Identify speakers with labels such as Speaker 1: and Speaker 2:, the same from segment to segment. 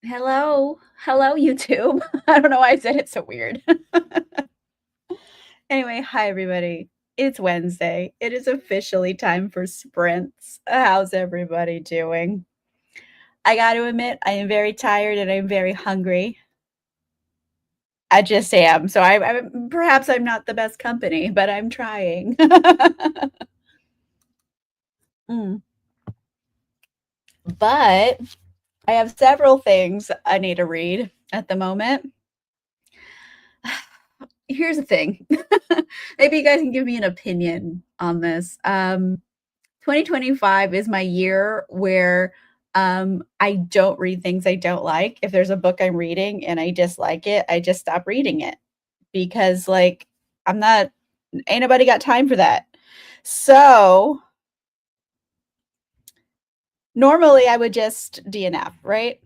Speaker 1: Hello. Hello, YouTube. I don't know why I said it so weird. Anyway, hi everybody. It's Wednesday. It is officially time for sprints. How's everybody doing? I got to admit, I am very tired and I'm very hungry. I just am. So perhaps I'm not the best company, but I'm trying. Mm. But I have several things I need to read at the moment. Here's the thing. Maybe you guys can give me an opinion on this. 2025 is my year where I don't read things I don't like. If there's a book I'm reading and I dislike it, I just stop reading it because, like, I'm not, ain't nobody got time for that. So normally I would just DNF, right?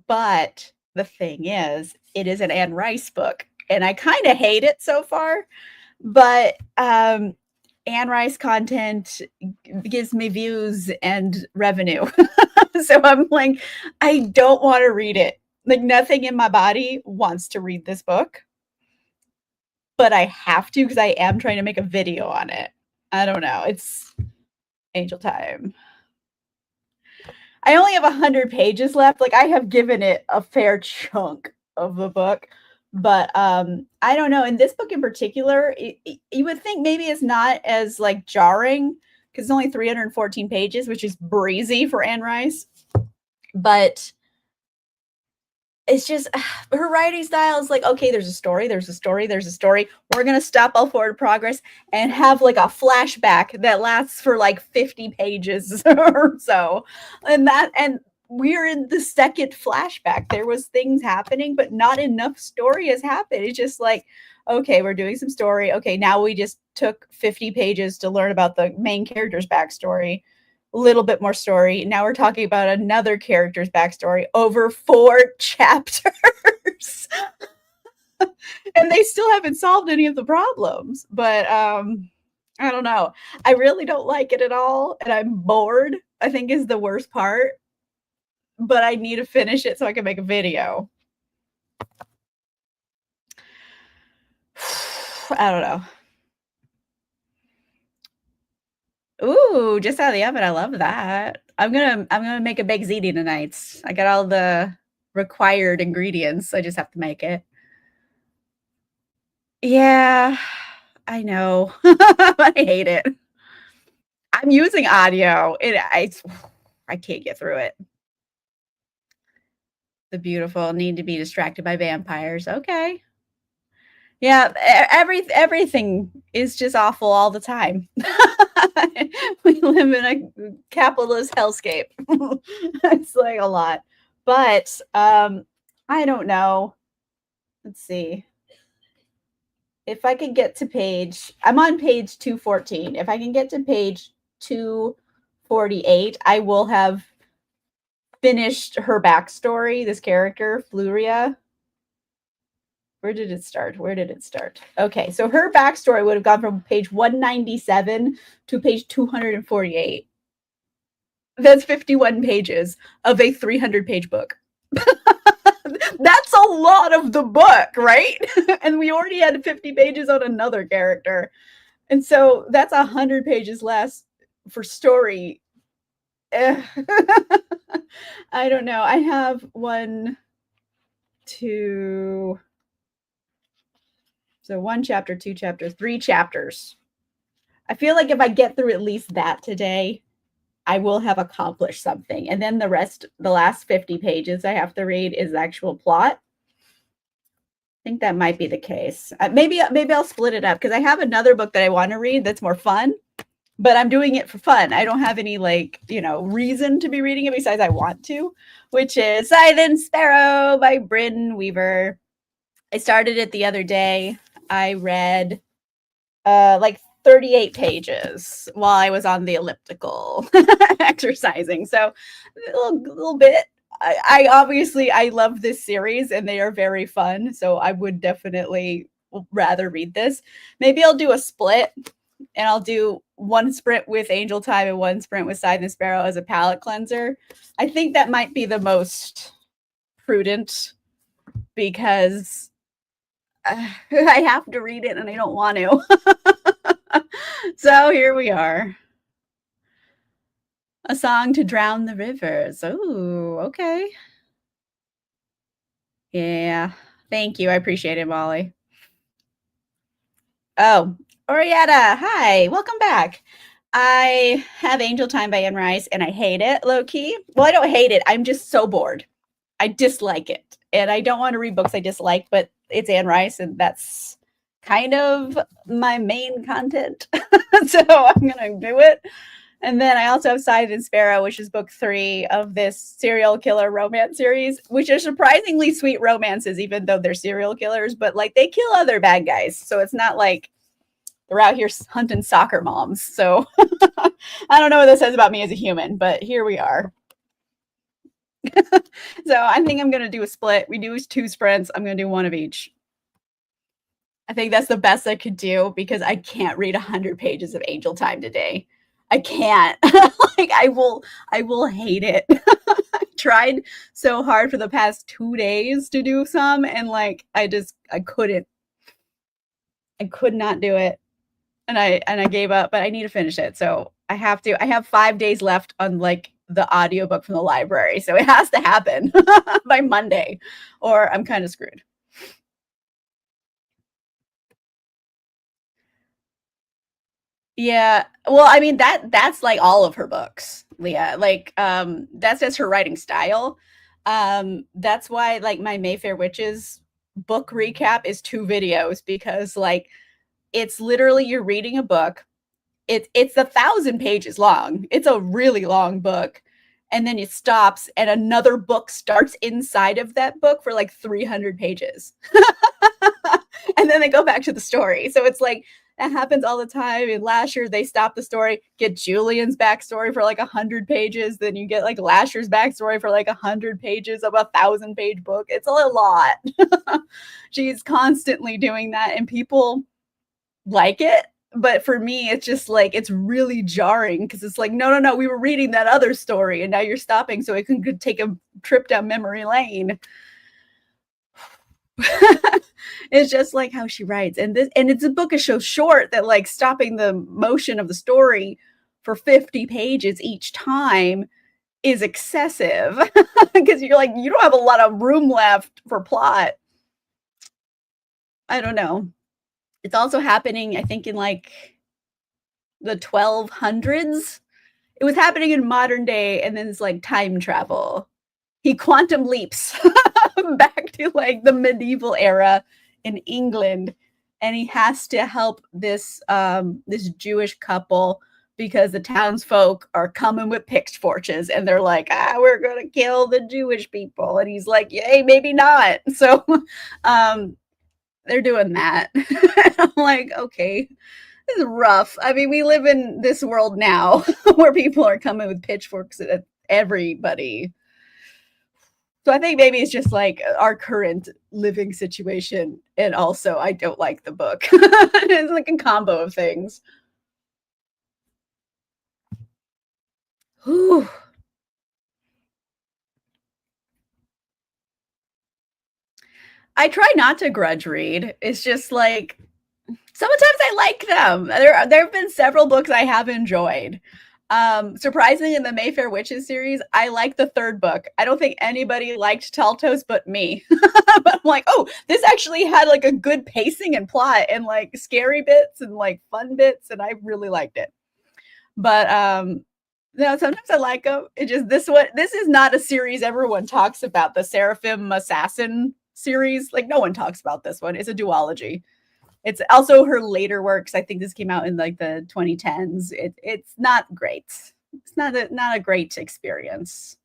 Speaker 1: But the thing is, it is an Anne Rice book, and I kind of hate it so far. But Anne Rice content gives me views and revenue. So I'm like, I don't want to read it. Like, nothing in my body wants to read this book, but I have to because I am trying to make a video on it. I don't know. It's Angel Time. I only have 100 pages left. Like, I have given it a fair chunk of the book, but I don't know. In this book in particular, you would think maybe it's not as like jarring because it's only 314 pages, which is breezy for Anne Rice. But it's just her writing style is like, okay, there's a story, there's a story, there's a story. We're gonna stop all forward progress and have like a flashback that lasts for like 50 pages or so. And we're in the second flashback. There was things happening, but not enough story has happened. It's just like, okay, we're doing some story. Okay, now we just took 50 pages to learn about the main character's backstory, little bit more story. Now we're talking about another character's backstory over 4 chapters. And they still haven't solved any of the problems. But I don't know. I really don't like it at all. And I'm bored, I think is the worst part. But I need to finish it so I can make a video. I don't know. Ooh, just out of the oven. I love that. I'm gonna make a baked ziti tonight. I got all the required ingredients. I just have to make it. Yeah, I know. I hate it. I'm using audio. I can't get through it. The beautiful need to be distracted by vampires. Okay. Yeah, everything is just awful all the time. We live in a capitalist hellscape. It's like a lot. But I don't know. Let's see. If I can get to I'm on page 214. If I can get to page 248, I will have finished her backstory, this character, Fluria. Where did it start? Where did it start? Okay, so her backstory would have gone from page 197 to page 248. That's 51 pages of a 300-page book. That's a lot of the book, right? And we already had 50 pages on another character. And so that's 100 pages less for story. I don't know. I have 1, 2, so 1 chapter, 2 chapters, 3 chapters. I feel like if I get through at least that today, I will have accomplished something. And then the last 50 pages I have to read is actual plot. I think that might be the case. Maybe I'll split it up because I have another book that I want to read that's more fun, but I'm doing it for fun. I don't have any reason to be reading it besides I want to, which is Silent Sparrow by Bryn Weaver. I started it the other day. I read like 38 pages while I was on the elliptical exercising. So a little bit. I obviously I love this series and they are very fun. So I would definitely rather read this. Maybe I'll do a split and I'll do 1 sprint with Angel Time and 1 sprint with Silent Sparrow as a palate cleanser. I think that might be the most prudent because I have to read it and I don't want to. So here we are. A song to drown the rivers. Oh, okay. Yeah. Thank you. I appreciate it, Molly. Oh, Orietta, hi. Welcome back. I have Angel Time by Anne Rice and I hate it, low key. Well, I don't hate it. I'm just so bored. I dislike it. And I don't want to read books I dislike, but it's Anne Rice and that's kind of my main content. So I'm going to do it. And then I also have Sided and Sparrow, which is book 3 of this serial killer romance series, which are surprisingly sweet romances, even though they're serial killers, but like they kill other bad guys. So it's not like they're out here hunting soccer moms. So I don't know what this says about me as a human, but here we are. So I think I'm going to do a split. We do 2 sprints. I'm going to do 1 of each. I think that's the best I could do because I can't read 100 pages of Angel Time today. I can't. Like I will hate it. I tried so hard for the past 2 days to do some and like I couldn't. I could not do it. And I gave up, but I need to finish it. So I have to. I have 5 days left on like the audiobook from the library. So it has to happen by Monday or I'm kind of screwed. Yeah. Well, I mean that's like all of her books, Leah. Like that's just her writing style. That's why like my Mayfair Witches book recap is 2 videos because like it's literally you're reading a book. It's 1,000 pages long. It's a really long book. And then it stops and another book starts inside of that book for like 300 pages. And then they go back to the story. So it's like that happens all the time. In Lasher, they stop the story, get Julian's backstory for like 100 pages. Then you get like Lasher's backstory for like 100 pages of a 1,000-page book. It's a lot. She's constantly doing that, and people like it. But for me, it's just like it's really jarring because it's like, no, we were reading that other story, and now you're stopping so it can take a trip down memory lane. It's just like how she writes, and it's a book is so short that like stopping the motion of the story for 50 pages each time is excessive because you're like you don't have a lot of room left for plot. I don't know. It's also happening, I think, in like the 1200s. It was happening in modern day, and then it's like time travel. He quantum leaps back to like the medieval era in England, and he has to help this this Jewish couple because the townsfolk are coming with pitchforks and they're like, we're gonna kill the Jewish people, and he's like, yay, maybe not. So they're doing that. I'm like, okay, this is rough. I mean, we live in this world now where people are coming with pitchforks at everybody. So I think maybe it's just like our current living situation. And also, I don't like the book. It's like a combo of things. Whew. I try not to grudge read. It's just like sometimes I like them. There have been several books I have enjoyed. Surprisingly, in the Mayfair Witches series, I like the 3rd book. I don't think anybody liked Taltos but me. But I'm like, oh, this actually had like a good pacing and plot and like scary bits and like fun bits, and I really liked it. But no, sometimes I like them. It just this is not a series everyone talks about. The Seraphim Assassin series, like no one talks about this one. It's a duology. It's also her later works. I think this came out in like the 2010s. It's not great. It's not a great experience.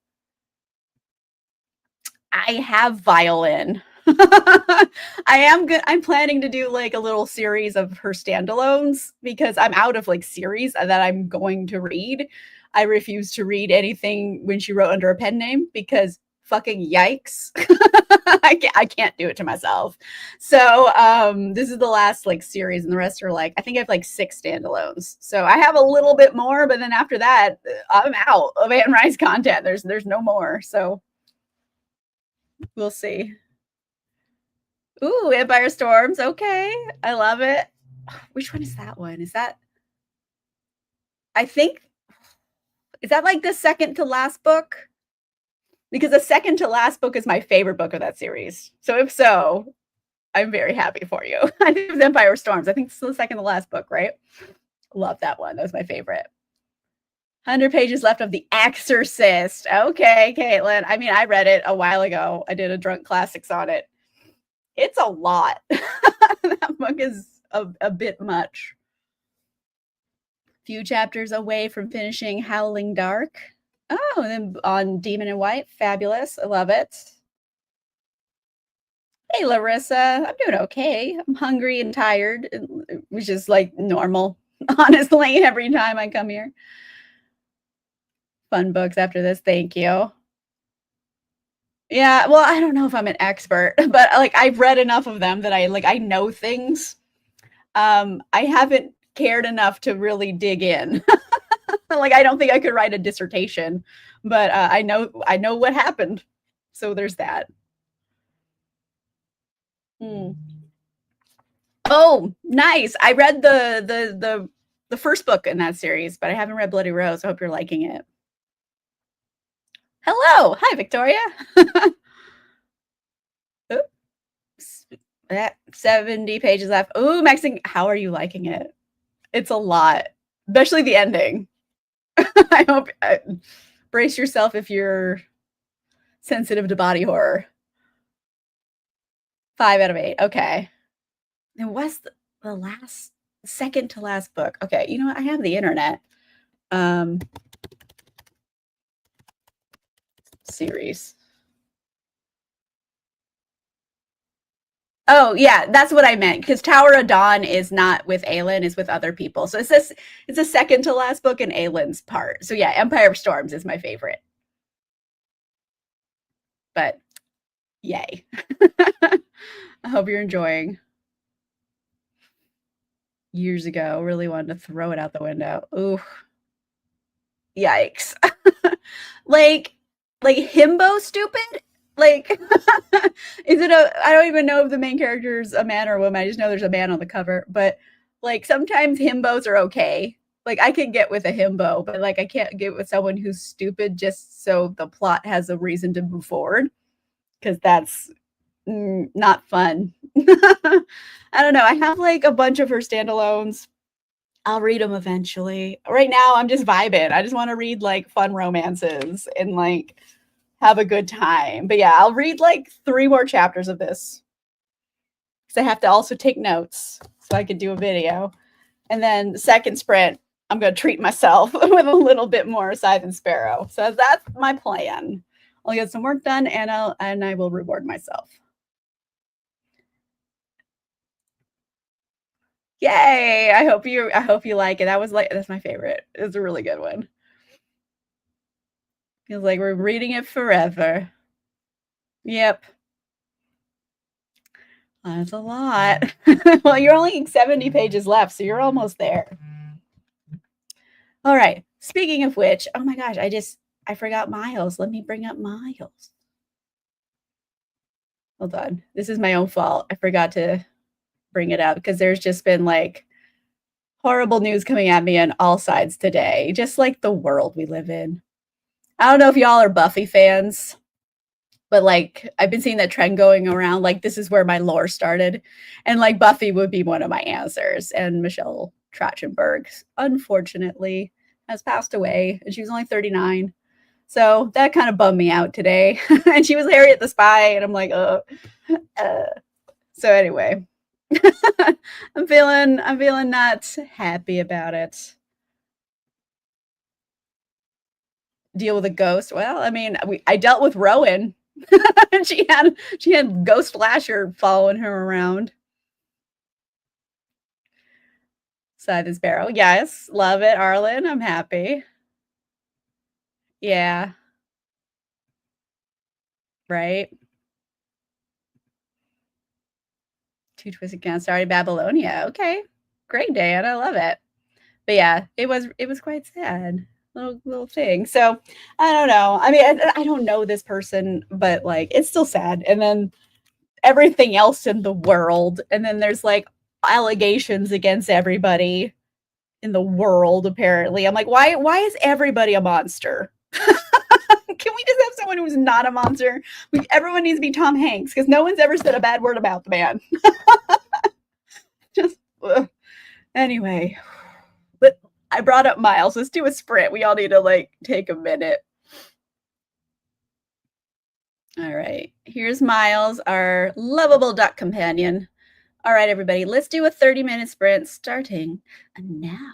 Speaker 1: I have Violin. I am good. I'm planning to do like a little series of her standalones because I'm out of like series that I'm going to read. I refuse to read anything when she wrote under a pen name because fucking yikes. I can't do it to myself. So this is the last like series, and the rest are like I think I have like 6 standalones. So I have a little bit more, but then after that, I'm out of Anne Rice content. There's no more. So We'll see. Ooh, Empire Storms. Okay. I love it. Which one is that one? Is that I think is that like the second to last book? Because the second to last book is my favorite book of that series. So if so, I'm very happy for you. I think it was Empire Storms. I think it's the second to last book, right? Love that one. That was my favorite. 100 pages left of The Exorcist. Okay, Caitlin. I mean, I read it a while ago. I did a drunk classics on it. It's a lot. That book is a bit much. Few chapters away from finishing Howling Dark. Oh, and then on Demon in White. Fabulous. I love it. Hey, Larissa. I'm doing okay. I'm hungry and tired, which is like normal, honestly, every time I come here. Fun books after this. Thank you. Yeah, well, I don't know if I'm an expert, but like I've read enough of them that I know things. I haven't cared enough to really dig in. Like I don't think I could write a dissertation, but I know what happened. So there's that. Hmm. Oh, nice. I read the first book in that series, but I haven't read Bloody Rose. I hope you're liking it. Hello. Hi, Victoria. Oops. That 70 pages left. Ooh, Mexican. How are you liking it? It's a lot, especially the ending. I hope brace yourself if you're sensitive to body horror. 5 out of 8. Okay. And what's the last second to last book? Okay, you know what? I have the internet. Series. Oh, yeah, that's what I meant. Because Tower of Dawn is not with Aelin, is with other people. So it's a second to last book in Aelin's part. So yeah, Empire of Storms is my favorite. But yay. I hope you're enjoying. Years ago, really wanted to throw it out the window. Ooh. Yikes. like himbo stupid? Like is it a I don't even know if the main character is a man or a woman. I just know there's a man on the cover, but like sometimes himbos are okay. Like I can get with a himbo, but like I can't get with someone who's stupid just so the plot has a reason to move forward because that's not fun. I don't know. I have like a bunch of her standalones. I'll read them eventually. Right now, I'm just vibing. I just want to read like fun romances and like have a good time. But yeah, I'll read like 3 more chapters of this because I have to also take notes so I could do a video. And then the second sprint, I'm going to treat myself with a little bit more Scythe and Sparrow. So that's my plan. I'll get some work done and I will reward myself. Yay! I hope you like it. That's my favorite. It's a really good one. Feels like we're reading it forever. Yep. That's a lot. Well, you're only 70 pages left, so you're almost there. All right. Speaking of which, oh my gosh, I forgot Miles. Let me bring up Miles. Hold on. This is my own fault. I forgot to bring it up because there's just been like horrible news coming at me on all sides today, just like the world we live in. I don't know if y'all are Buffy fans, but like I've been seeing that trend going around. Like this is where my lore started, and like Buffy would be one of my answers. And Michelle Trachtenberg, unfortunately, has passed away, and she was only 39. So that kind of bummed me out today. And she was Harriet the Spy, and I'm like, So anyway, I'm feeling not happy about it. Deal with a ghost. Well, I mean, I dealt with Rowan. she had Ghost Lasher following her around. Scythe and Sparrow. Yes, love it, Arlen. I'm happy. Yeah. Right. Two Twisted Cans. Sorry, Babylonia. Okay. Great, Dan. I love it. But yeah, it was quite sad. little thing. So I don't know. I mean, I don't know this person, but like it's still sad. And then everything else in the world, and then there's like allegations against everybody in the world. Apparently, I'm like, why is everybody a monster? Can we just have someone who's not a monster? Everyone needs to be Tom Hanks because no one's ever said a bad word about the man. Just ugh. Anyway, but I brought up Miles. Let's do a sprint. We all need to like take a minute. All right. Here's Miles, our lovable duck companion. All right, everybody, let's do a 30-minute sprint starting now.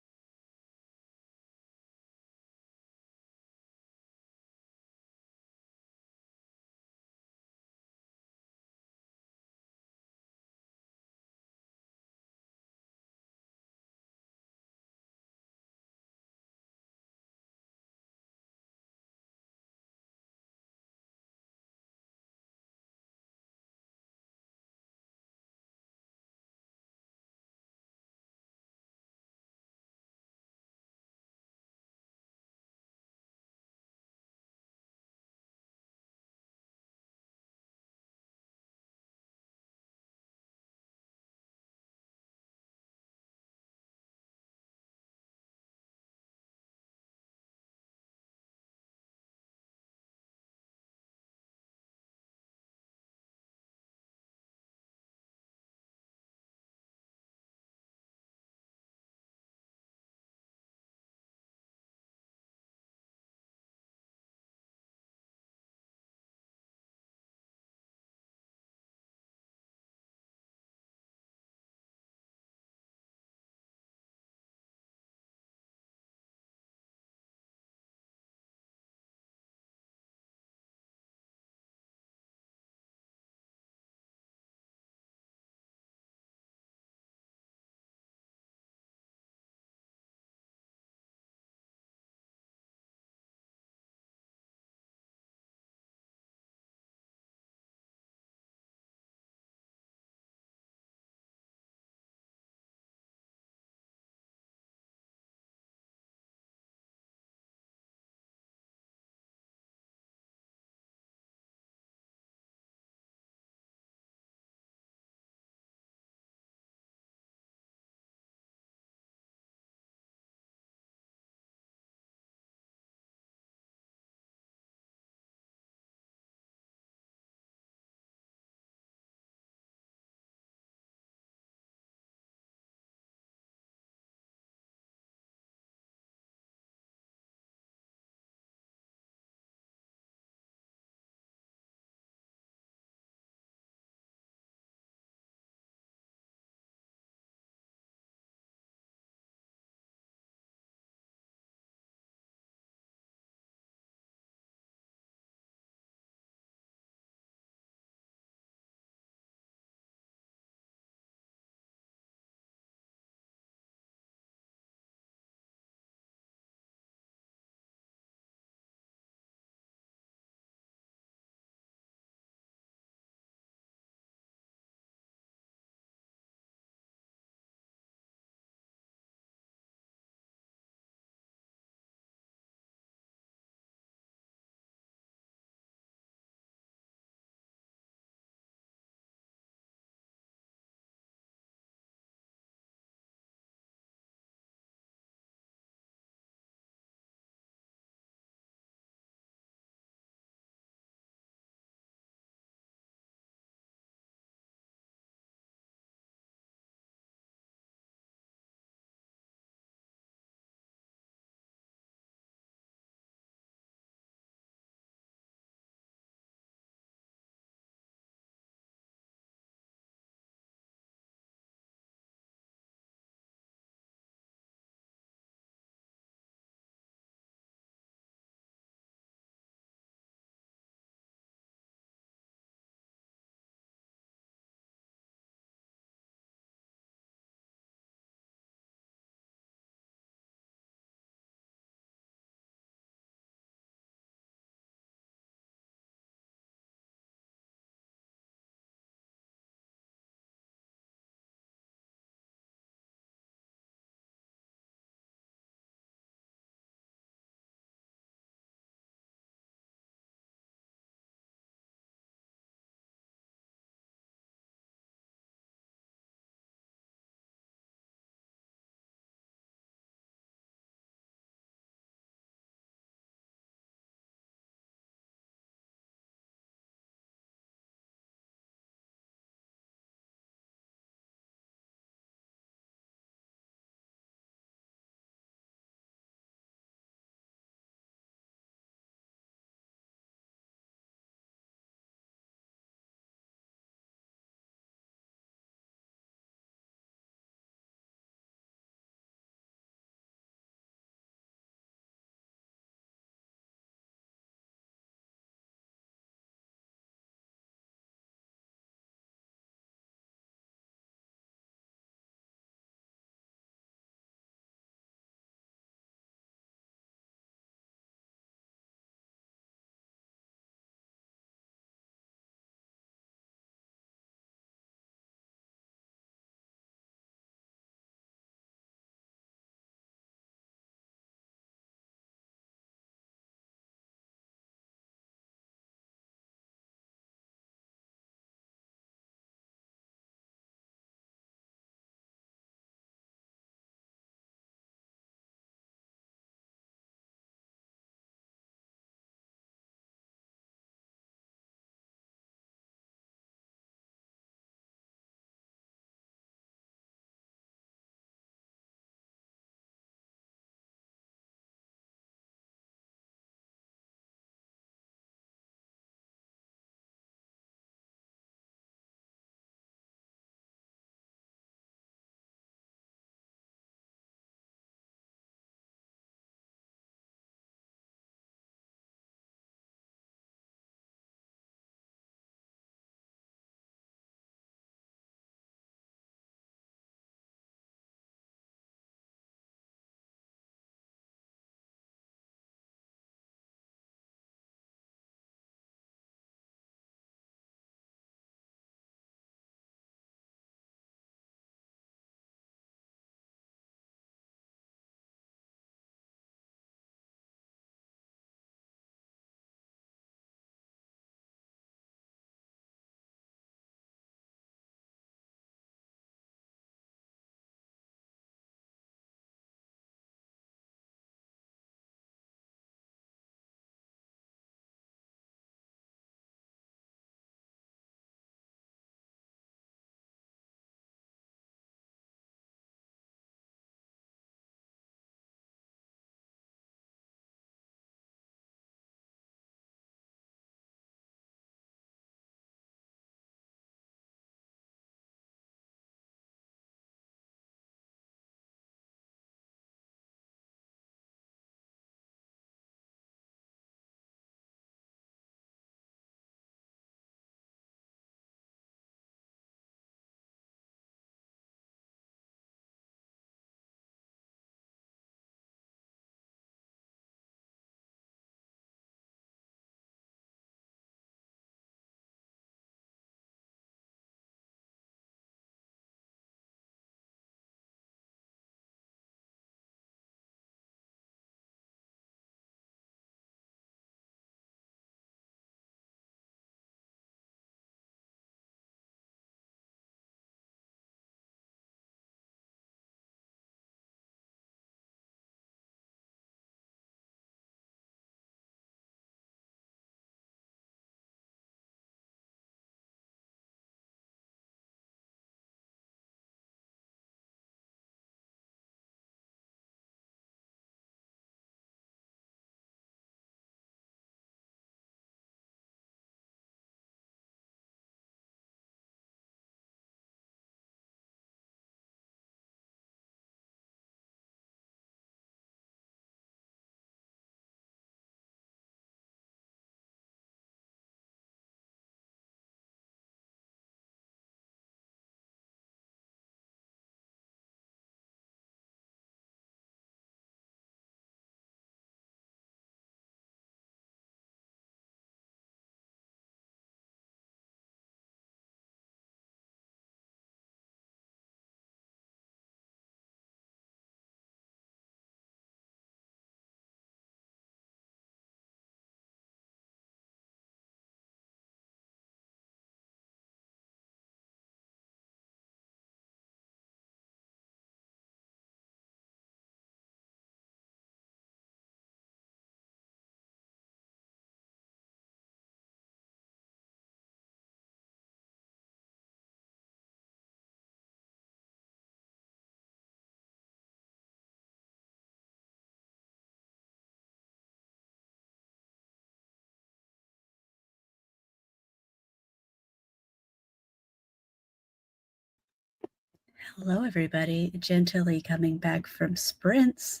Speaker 1: Hello, everybody. Gentilly coming back from sprints,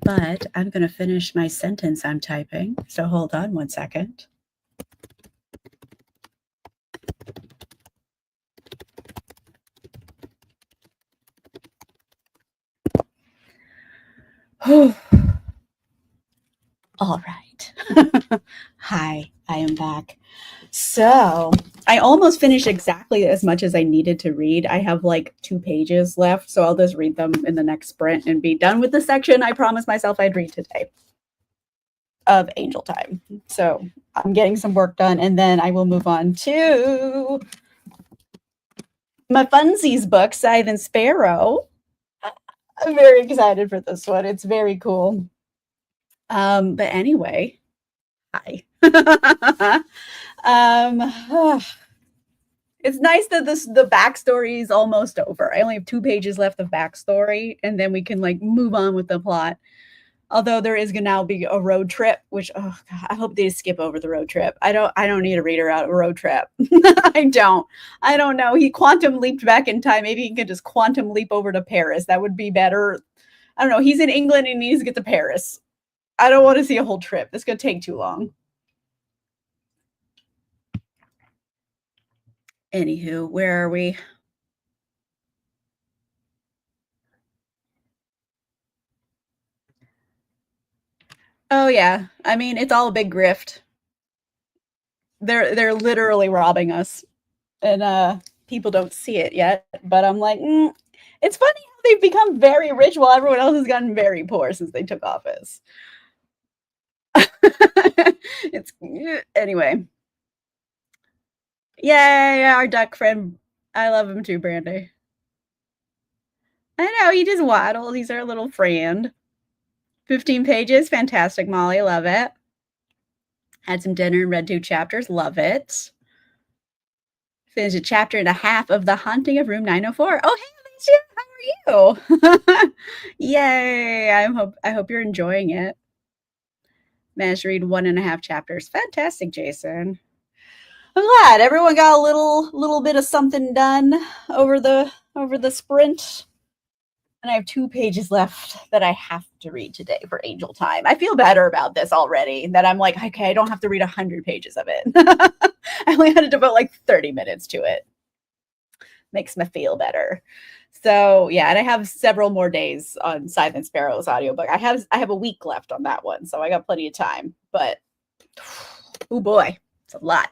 Speaker 1: but I'm going to finish my sentence I'm typing. So hold on one second. All right. Hi, I am back. So I almost finished exactly as much as I needed to read. I have like 2 pages left, so I'll just read them in the next sprint and be done with the section I promised myself I'd read today of Angel Time. So I'm getting some work done, and then I will move on to my funsies book, Scythe and Sparrow. I'm very excited for this one. It's very cool. But anyway, hi. It's nice that the backstory is almost over. I only have 2 pages left of backstory, and then we can like move on with the plot. Although there is gonna now be a road trip, which oh God, I hope they skip over the road trip. I don't need a reader out a road trip. I don't. I don't know. He quantum leaped back in time. Maybe he could just quantum leap over to Paris. That would be better. I don't know. He's in England and he needs to get to Paris. I don't want to see a whole trip. It's gonna take too long. Anywho, where are we? Oh yeah. I mean, it's all a big grift. They're literally robbing us. And people don't see it yet, but I'm like, it's funny how they've become very rich while everyone else has gotten very poor since they took office. It's anyway. Yay, our duck friend. I love him too, Brandy. I know, he just waddles. He's our little friend. 15 pages. Fantastic, Molly. Love it. Had some dinner and read 2 chapters. Love it. Finished a chapter and a half of The Haunting of Room 904. Oh, hey, Alicia. How are you? Yay. I hope you're enjoying it. Managed to read 1.5 chapters. Fantastic, Jason. I'm glad everyone got a little bit of something done over the sprint. And I have 2 pages left that I have to read today for Angel Time. I feel better about this already. That I'm like, okay, I don't have to read 100 pages of it. I only had to devote like 30 minutes to it. Makes me feel better. So yeah, and I have several more days on Scythe and Sparrow's audiobook. I have a week left on that one, so I got plenty of time. But oh boy, it's a lot.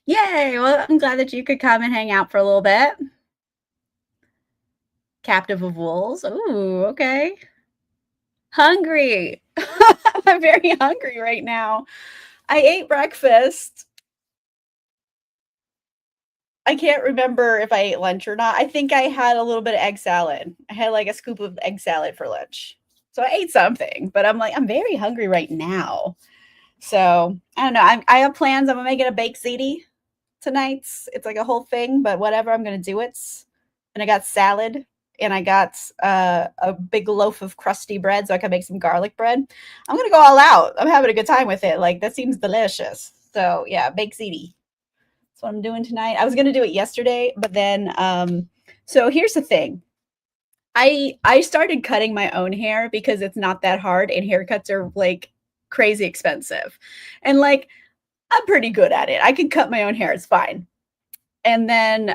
Speaker 1: Yay! Well, I'm glad that you could come and hang out for a little bit. Captive of Wolves. Ooh, okay. Hungry. I'm very hungry right now. I ate breakfast. I can't remember if I ate lunch or not. I think I had a little bit of egg salad. I had like a scoop of egg salad for lunch. So I ate something, but I'm like, I'm very hungry right now. So I don't know. I have plans. I'm gonna make it a baked ziti tonight. It's like a whole thing, but whatever. I'm gonna do it. And I got salad, and I got a big loaf of crusty bread, so I can make some garlic bread. I'm gonna go all out. I'm having a good time with it. Like that seems delicious. So yeah, baked ziti. That's what I'm doing tonight. I was gonna do it yesterday, but then so here's the thing. I started cutting my own hair because it's not that hard and haircuts are like crazy expensive. And like I'm pretty good at it. I can cut my own hair, it's fine. And then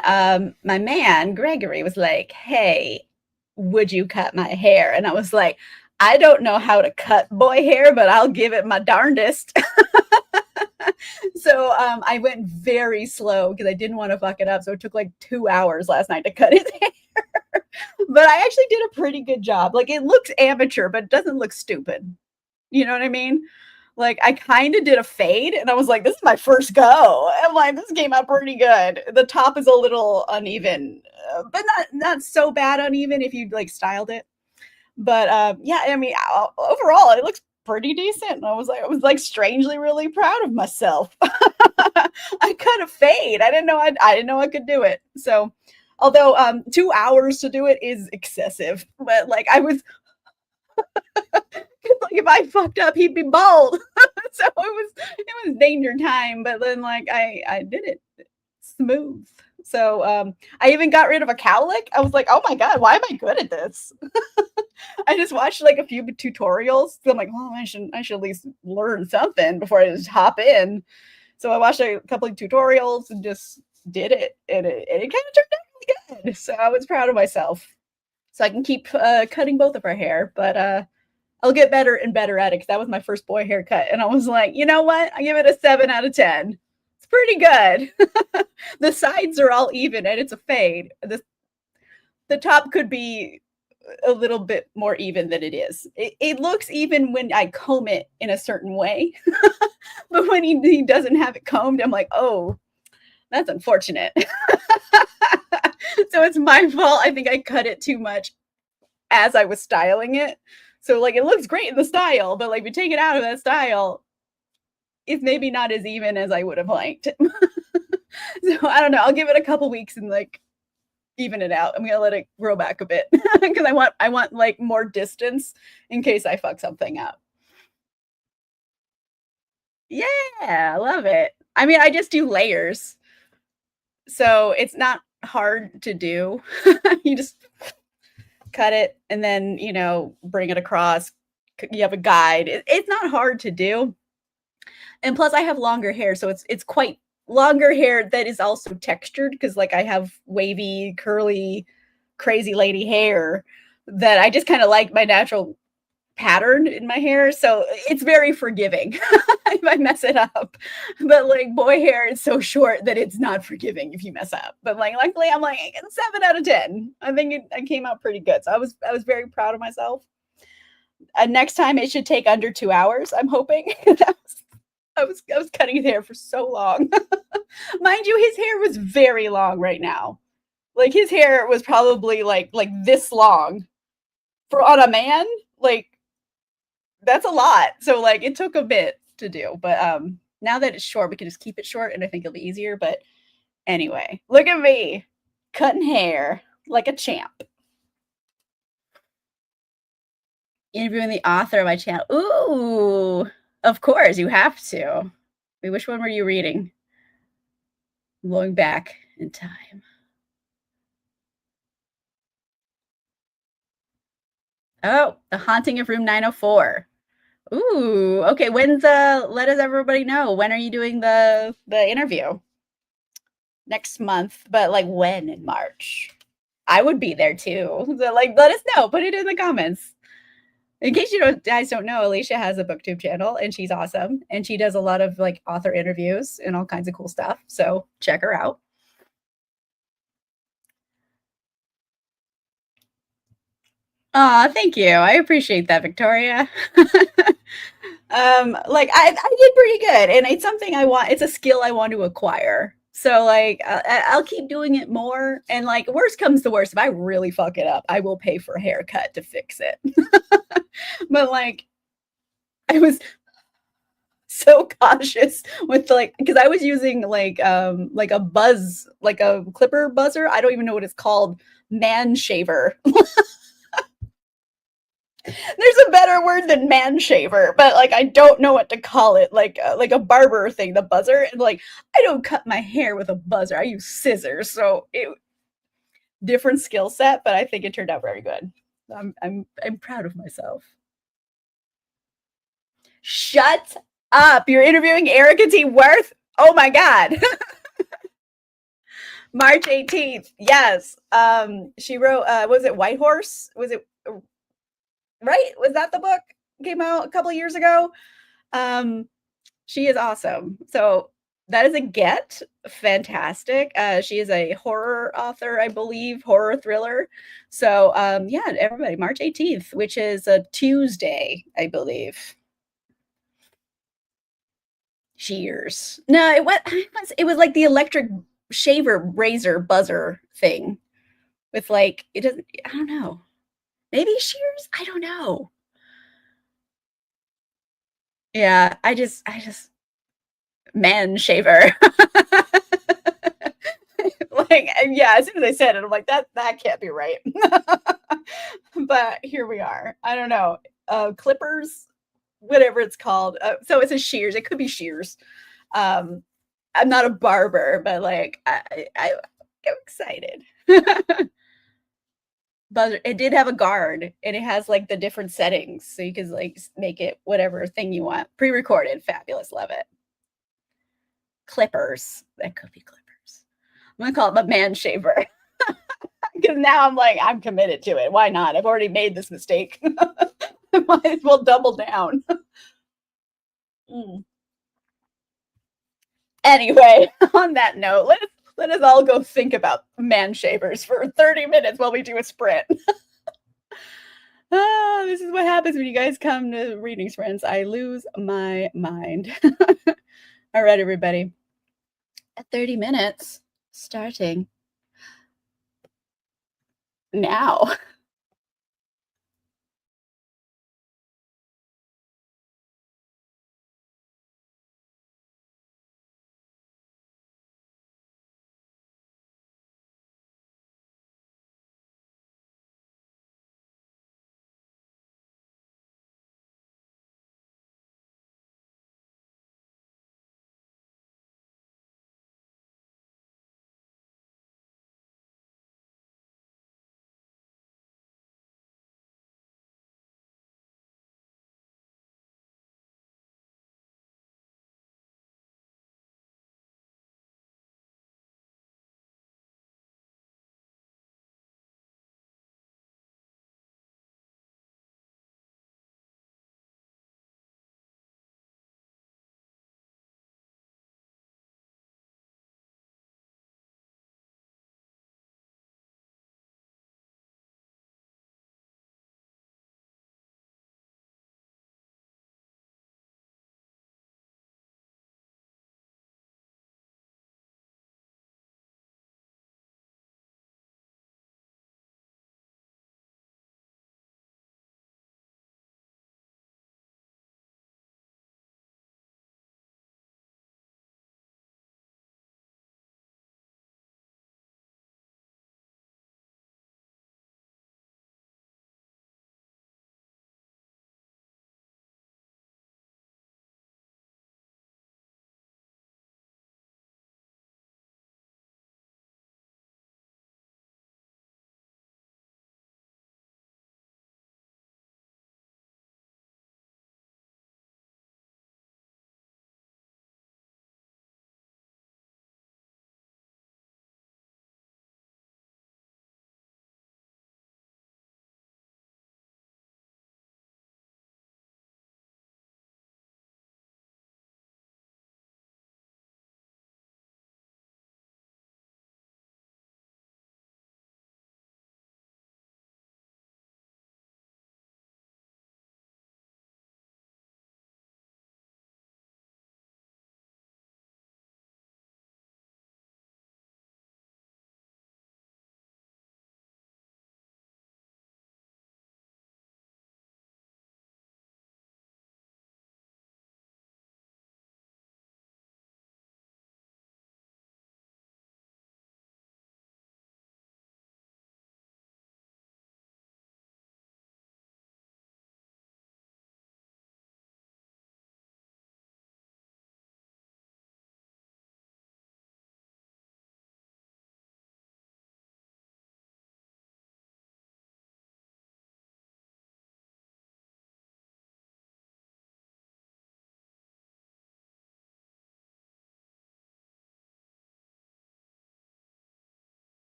Speaker 1: my man, Gregory, was like, "Hey, would you cut my hair?" And I was like, "I don't know how to cut boy hair, but I'll give it my darndest." So I went very slow because I didn't want to fuck it up. So it took like 2 hours last night to cut his hair. But I actually did a pretty good job. Like it looks amateur, but it doesn't look stupid. You know what I mean? Like I kind of did a fade and I was like, this is my first go. I'm like, this came out pretty good. The top is a little uneven, but not so bad uneven if you like styled it. But yeah, I mean, overall, it looks pretty decent. And I was like strangely really proud of myself. I cut a fade. I didn't know I could do it. So, although 2 hours to do it is excessive, but like I was like if I fucked up, he'd be bald. So it was danger time. But then like I did it smooth. So I even got rid of a cowlick. I was like, oh my God, why am I good at this? I just watched like a few tutorials. So I'm like, oh, I should at least learn something before I just hop in. So I watched a couple of tutorials and just did it, and it kind of turned out really good. So I was proud of myself. So I can keep cutting both of our hair, but I'll get better and better at it because that was my first boy haircut, and I was like, you know what? I give it a 7 out of 10. It's pretty good. The sides are all even, and it's a fade. The top could be a little bit more even than it is. It looks even when I comb it in a certain way, but when he doesn't have it combed, I'm like, oh, that's unfortunate. So it's my fault. I think I cut it too much as I was styling it. So like it looks great in the style, but like if you take it out of that style, it's maybe not as even as I would have liked. So I don't know. I'll give it a couple weeks and like even it out. I'm gonna let it grow back a bit because I want like more distance in case I fuck something up. Yeah, I love it. I mean, I just do layers, so it's not hard to do. You just cut it and then bring it across. You have a guide. It's not hard to do, and plus I have longer hair, so it's quite longer hair that is also textured because like I have wavy, curly, crazy lady hair that I just kind of like my natural pattern in my hair, so it's very forgiving if I mess it up. But like boy hair is so short that it's not forgiving if you mess up. But like luckily I'm like 7 out of 10. I think I came out pretty good. So I was very proud of myself. Next time it should take under 2 hours, I'm hoping. I was cutting his hair for so long. Mind you, his hair was very long right now. Like his hair was probably like this long for on a man. Like that's a lot. So like it took a bit to do, but now that it's short, we can just keep it short and I think it'll be easier. But anyway, look at me cutting hair like a champ. Interviewing the author of my channel. Ooh, of course, you have to. Wait, which one were you reading? Going back in time. Oh, The Haunting of Room 904. Ooh, okay. When's let us everybody know. When are you doing the interview? Next month, but like when in March? I would be there too. So like let us know. Put it in the comments. In case guys don't know, Alicia has a booktube channel and she's awesome. And she does a lot of like author interviews and all kinds of cool stuff. So check her out. Thank you. I appreciate that, Victoria. Like I did pretty good, and it's something I want. It's a skill I want to acquire. So like I'll keep doing it more. And like worst comes to worst, if I really fuck it up, I will pay for a haircut to fix it. But like I was so cautious with like because I was using like a buzz, like a clipper buzzer. I don't even know what it's called, man shaver. There's a better word than man shaver, but like I don't know what to call it. Like a barber thing, the buzzer. And like I don't cut my hair with a buzzer. I use scissors. So it different skill set, but I think it turned out very good. I'm proud of myself. Shut up. You're interviewing Erica T. Worth? Oh my God. March 18th. Yes. She wrote was it White Horse? Was it right? Was that the book came out a couple years ago? She is awesome. So that is a get. Fantastic. She is a horror author, I believe, horror thriller. So yeah, everybody, March 18th, which is a Tuesday, I believe. Shears. No, it was like the electric shaver razor buzzer thing with like it doesn't I don't know. Maybe shears? I don't know. Yeah, I just man shaver. Like yeah, as soon as I said it, I'm like that can't be right. But here we are. I don't know. Clippers, whatever it's called. So it's a shears. It could be shears. I'm not a barber, but like I'm excited. But it did have a guard, and it has, like, the different settings, so you can, like, make it whatever thing you want. Pre-recorded, fabulous, love it. Clippers, that could be clippers. I'm gonna call it the man shaver, 'cause now I'm like, I'm committed to it, why not? I've already made this mistake. I might as well double down. Mm. Anyway, on that note, let us all go think about man shavers for 30 minutes while we do a sprint. Ah, this is what happens when you guys come to readings, friends. I lose my mind. All right, everybody. At 30 minutes, starting now.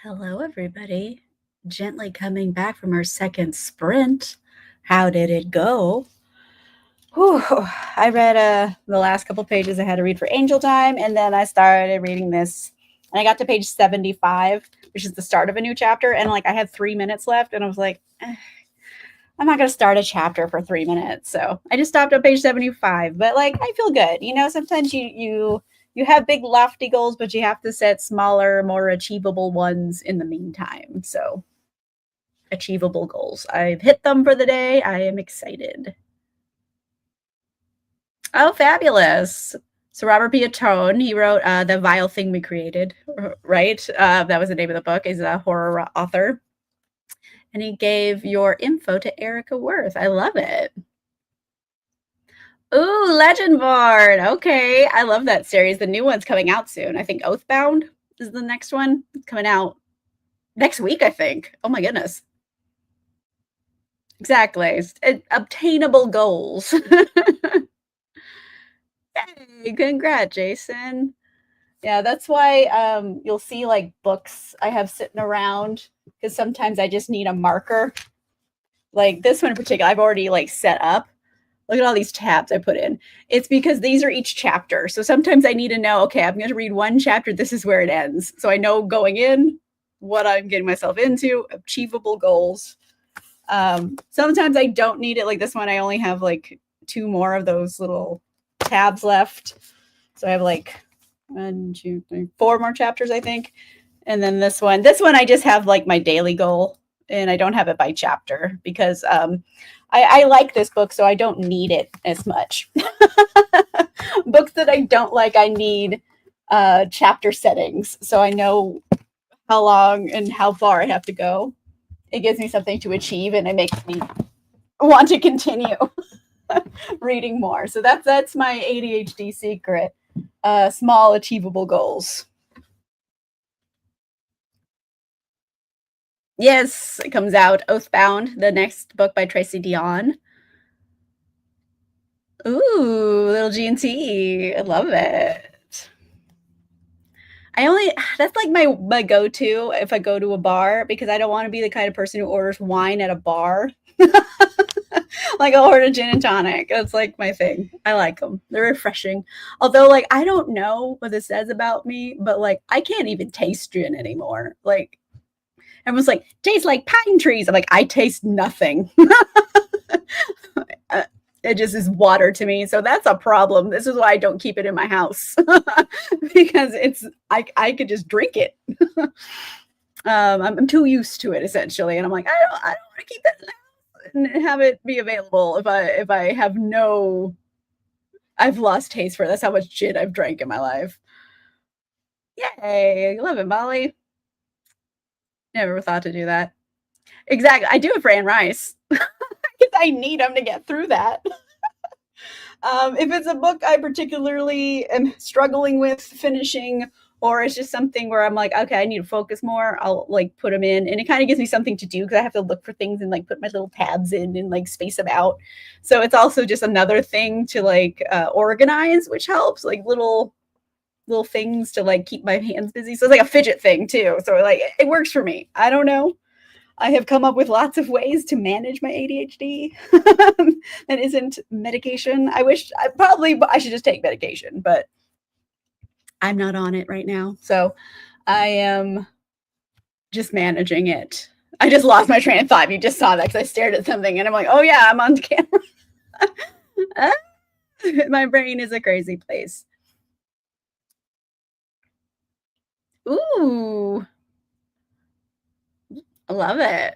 Speaker 1: Hello, everybody. Gently coming back from our second sprint. How did it go? Whew. I read the last couple pages I had to read for Angel Time, and then I started reading this. And I got to page 75, which is the start of a new chapter. And like I had 3 minutes left, and I was like, I'm not going to start a chapter for 3 minutes. So I just stopped at page 75. But like, I feel good. You know, sometimes you have big lofty goals, but you have to set smaller, more achievable ones in the meantime. So achievable goals. I've hit them for the day. I am excited. Oh, fabulous. So Robert Piatone, he wrote The Vile Thing We Created, right? That was the name of the book. He's a horror author. And he gave your info to Erica Worth. I love it. Ooh, Legendborn. Okay. I love that series. The new one's coming out soon. I think Oathbound is the next one. It's coming out next week, I think. Oh my goodness. Exactly. Obtainable goals. Hey, congrats, Jason. Yeah, that's why you'll see like books I have sitting around because sometimes I just need a marker. Like this one in particular, I've already like set up. Look at all these tabs I put in. It's because these are each chapter. So sometimes I need to know, okay, I'm going to read one chapter. This is where it ends. So I know going in what I'm getting myself into, achievable goals. Sometimes I don't need it. Like this one, I only have like 2 more of those little tabs left. So I have like 1, 2, 3, 4 more chapters, I think. And then this one I just have like my daily goal, and I don't have it by chapter because I like this book, so I don't need it as much. Books that I don't like, I need chapter settings, so I know how long and how far I have to go. It gives me something to achieve, and it makes me want to continue reading more. So that's my ADHD secret. Small achievable goals. Yes, it comes out. Oathbound, the next book by Tracy Deonn. Ooh, little G&T. I love it. That's like my go-to if I go to a bar because I don't want to be the kind of person who orders wine at a bar. Like I'll order gin and tonic. That's like my thing. I like them. They're refreshing. Although like I don't know what this says about me, but like I can't even taste gin anymore. Like everyone's like, tastes like pine trees. I'm like, I taste nothing. It just is water to me. So that's a problem. This is why I don't keep it in my house because I could just drink it. I'm too used to it essentially. And I'm like, I don't want to keep that in the house and have it be available if I have I've lost taste for it. That's how much gin I've drank in my life. Yay. I love it, Molly. Never thought to do that. Exactly. I do it for Anne Rice. I need them to get through that. If it's a book I particularly am struggling with finishing, or it's just something where I'm like, okay, I need to focus more, I'll like put them in, and it kind of gives me something to do because I have to look for things and like put my little tabs in and like space them out. So it's also just another thing to like organize, which helps, like little things to like keep my hands busy. So it's like a fidget thing too. So like it works for me. I don't know. I have come up with lots of ways to manage my ADHD that isn't medication. I should just take medication, but I'm not on it right now. So I am just managing it. I just lost my train of thought. You just saw that because I stared at something and I'm like, oh yeah, I'm on camera. My brain is a crazy place. Ooh. I love it.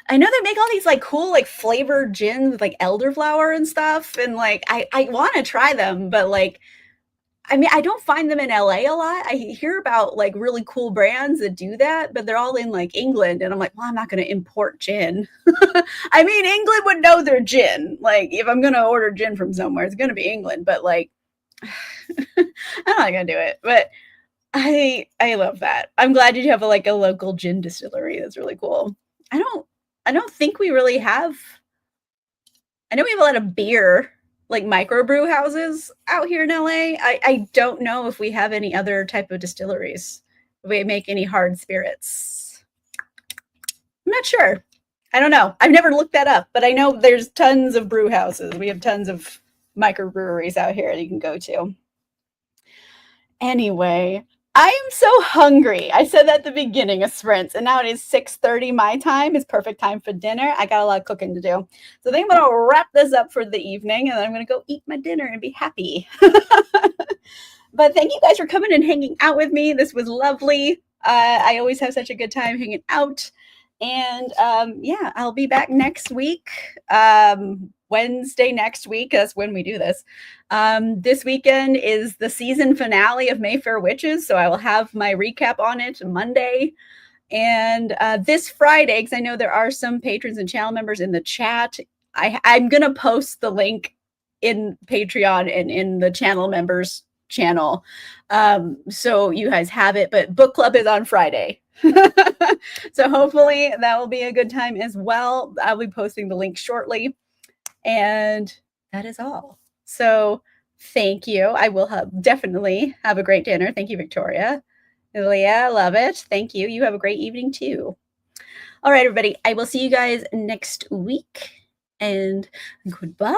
Speaker 1: I know they make all these like cool like flavored gins with like elderflower and stuff, and like I want to try them, but like I mean I don't find them in LA a lot. I hear about like really cool brands that do that, but they're all in like England, and I'm like, well, I'm not going to import gin. I mean, England would know their gin. Like if I'm going to order gin from somewhere, it's going to be England, but like I'm not going to do it. But I love that. I'm glad you have a local gin distillery. That's really cool. I don't think we really have. I know we have a lot of beer, like microbrew houses out here in LA. I don't know if we have any other type of distilleries. We make any hard spirits. I'm not sure. I don't know. I've never looked that up, but I know there's tons of brew houses. We have tons of microbreweries out here that you can go to. Anyway, I am so hungry. I said that at the beginning of sprints, and now it is 6:30 my time. It's perfect time for dinner. I got a lot of cooking to do. So I think I'm going to wrap this up for the evening, and then I'm going to go eat my dinner and be happy. But thank you guys for coming and hanging out with me. This was lovely. I always have such a good time hanging out. And yeah, I'll be back next week. Wednesday next week. That's when we do this. This weekend is the season finale of Mayfair Witches. So I will have my recap on it Monday. And this Friday, because I know there are some patrons and channel members in the chat, I'm going to post the link in Patreon and in the channel members channel. So you guys have it, but book club is on Friday. So hopefully that will be a good time as well. I'll be posting the link shortly. And that is all. So thank you. I will definitely have a great dinner. Thank you, Victoria. Leah, love it. Thank you. You have a great evening too. All right, everybody. I will see you guys next week. And goodbye.